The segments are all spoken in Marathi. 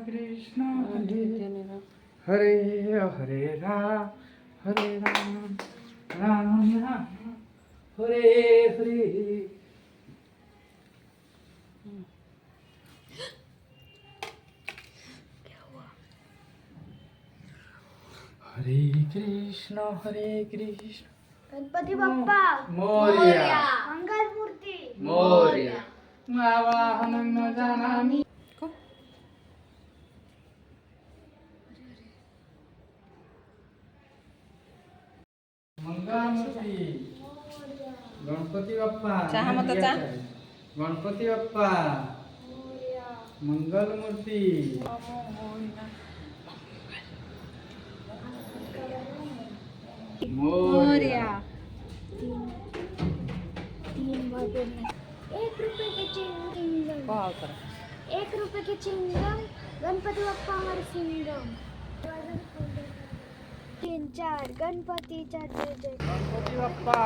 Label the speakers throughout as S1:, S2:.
S1: कृष्ण हरे हरे राम राम राम हरे हरे। हरे कृष्ण
S2: गणपती बाप्पा
S1: मोरया
S2: मंगल मूर्ती
S1: मोरया वाहनं न जानामि। मंगलमूर्ती गणपती बाप्पा गणपती बाप्पा मंगलमूर्ती मोरया।
S2: 1 रुपए के चिंगम 1 रुपए के चिंगम गणपती बाप्पा हमारे सिंगम 3 4 गणपतीचा जय जय
S1: गणपती बाप्पा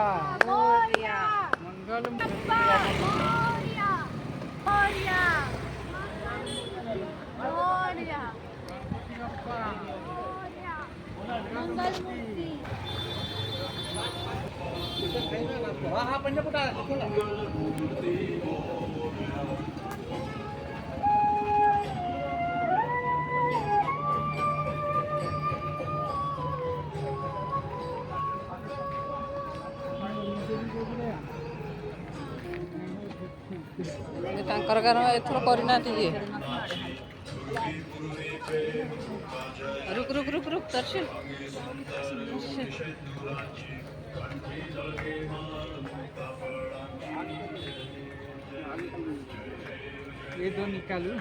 S2: मोरया
S1: मंगलमूर्ती
S2: मोरया मोरया मोरया
S1: गणपती बाप्पा
S2: मोरया मंगलमूर्ती
S1: हा पंजाब
S3: ତାଙ୍କର କାରଣ ଏଥର କରିନାହାନ୍ତି ଯେ ରୁକ୍ ରୁକ୍ ରୁକ୍ ରୁକ୍ ଦର୍ଶନ
S1: ये दो निकालू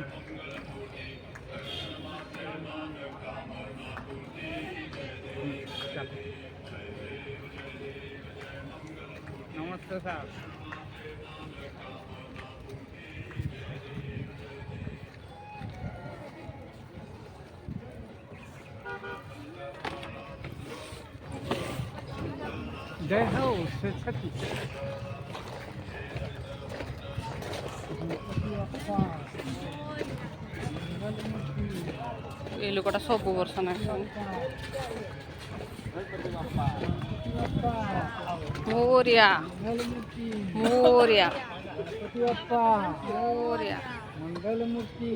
S1: नमस्ते साहब। जय हो सती
S3: ଏ ଲୋକଟା ସବୁ ବର୍ଷ ନାହିଁ ମୋରିଆ ମୋରିଆ ମୋରିଆ
S1: मंगलमूर्ति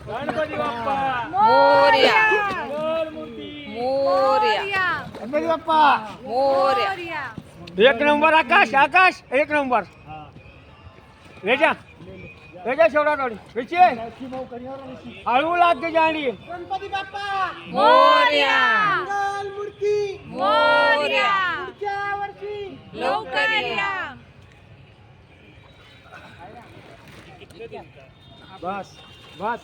S2: गणपती बाप्पा
S3: मोरिया
S2: मोरया
S1: गणपती बाप्पा
S3: मोरिया
S1: 1 नंबर आकाश आकाश 1 नंबर ले जा शेवड़ा थोड़ी पीछे हळू लाग के जानी गणपती बाप्पा
S3: मोरिया
S2: मंगलमूर्ती
S3: मोरिया
S2: पुढच्या वर्षी
S3: लवकर या
S1: बस बस